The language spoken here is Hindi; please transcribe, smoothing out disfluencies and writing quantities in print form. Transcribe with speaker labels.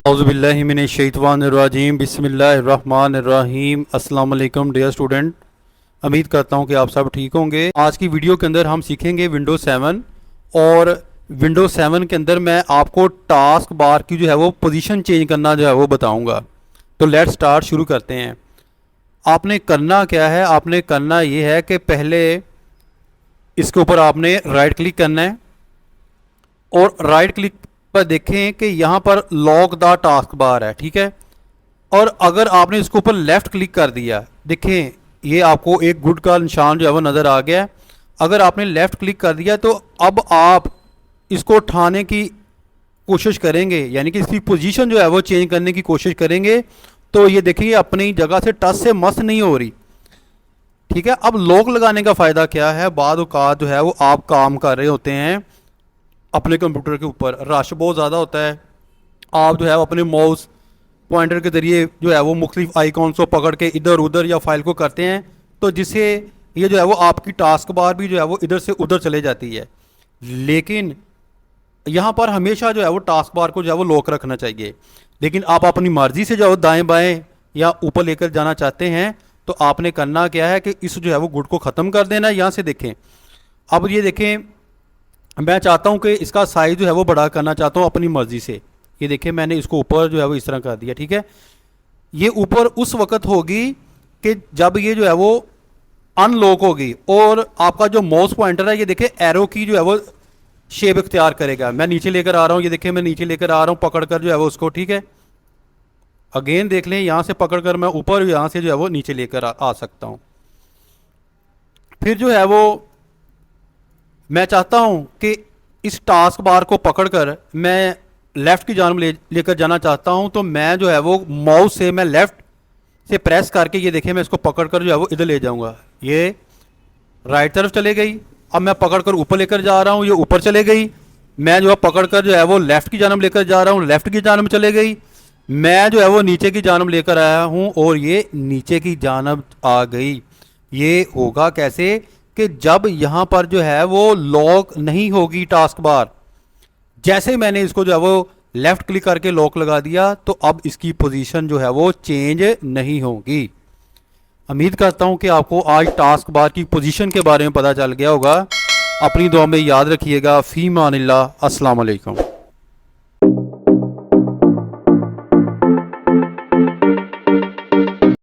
Speaker 1: औज़ुबिल्लाहि मिनश्शैतानिर्रजीम बिस्मिल्लाहिर्रहमानिर्रहीम। अस्सलाम वालेकुम डियर स्टूडेंट, उम्मीद करता हूँ कि आप सब ठीक होंगे। आज की वीडियो के अंदर हम सीखेंगे विंडोज़ 7 और विंडोज़ 7 के अंदर मैं आपको टास्क बार की जो है वो पोजीशन चेंज करना जो है वो बताऊँगा। तो लेट्स स्टार्ट, शुरू करते हैं। आपने करना क्या है, आपने करना ये है कि पहले इसके ऊपर आपने राइट क्लिक करना है और राइट क्लिक पर देखें कि यहाँ पर लॉक द टास्क बार है, ठीक है। और अगर आपने इसके ऊपर लेफ़्ट क्लिक कर दिया, देखें ये आपको एक गुड का निशान जो है वो नज़र आ गया है। अगर आपने लेफ़्ट क्लिक कर दिया तो अब आप इसको उठाने की कोशिश करेंगे, यानी कि इसकी पोजीशन जो है वो चेंज करने की कोशिश करेंगे, तो ये देखिए अपनी जगह से टच से मस नहीं हो रही, ठीक है। अब लॉक लगाने का फ़ायदा क्या है, बाद औक़ात जो है वो आप काम कर रहे होते हैं अपने कंप्यूटर के ऊपर, रश बहुत ज़्यादा होता है, आप जो है अपने माउस पॉइंटर के ज़रिए जो है वो मुख्तलिफ आइकॉन्स को पकड़ के इधर उधर या फाइल को करते हैं, तो जिससे ये जो है वो आपकी टास्क बार भी जो है वो इधर से उधर चले जाती है। लेकिन यहाँ पर हमेशा जो है वो टास्क बार को जो है वो लॉक रखना चाहिए। लेकिन आप अपनी मर्ज़ी से जो दाएँ बाएँ या ऊपर लेकर जाना चाहते हैं, तो आपने करना क्या है कि इस जो है वो गुड को ख़त्म कर देना है। यहाँ से देखें, अब ये देखें, मैं चाहता हूँ कि इसका साइज़ जो है वो बड़ा करना चाहता हूँ अपनी मर्ज़ी से। ये देखिए मैंने इसको ऊपर जो है वो इस तरह कर दिया, ठीक है। ये ऊपर उस वक़्त होगी कि जब ये जो है वो अनलॉक होगी और आपका जो माउस पॉइंटर है ये देखिए एरो की जो है वो शेप इख्तियार करेगा। मैं नीचे लेकर आ रहा हूँ, ये देखिए मैं नीचे लेकर आ रहा हूँ पकड़ कर जो है वो उसको, ठीक है। अगेन देख लें, यहाँ से पकड़ कर मैं ऊपर, यहाँ से जो है वो नीचे लेकर आ सकता हूँ। फिर जो है वो मैं चाहता हूं कि इस टास्क बार को पकड़कर मैं लेफ़्ट की जानब लेकर जाना चाहता हूं, तो मैं जो है वो माउस से मैं लेफ़्ट से प्रेस करके ये देखिए मैं इसको पकड़कर जो है वो इधर ले जाऊंगा, ये राइट तरफ चले गई। अब मैं पकड़कर ऊपर लेकर जा रहा हूं, ये ऊपर चले गई। मैं जो है पकड़कर जो है वो लेफ़्ट की जानब लेकर जा रहा हूँ, लेफ़्ट की जानब चले गई। मैं जो है वो नीचे की जानब लेकर आया हूँ और ये नीचे की जानब आ गई। ये होगा कैसे कि जब यहाँ पर जो है वो लॉक नहीं होगी टास्क बार, जैसे मैंने इसको जो है वो लेफ़्ट क्लिक करके लॉक लगा दिया, तो अब इसकी पोजीशन जो है वो चेंज नहीं होगी। उम्मीद करता हूँ कि आपको आज टास्क बार की पोजीशन के बारे में पता चल गया होगा। अपनी दुआ में याद रखिएगा। फ़ी मानिल्लाह। अस्सलाम वालेकुम।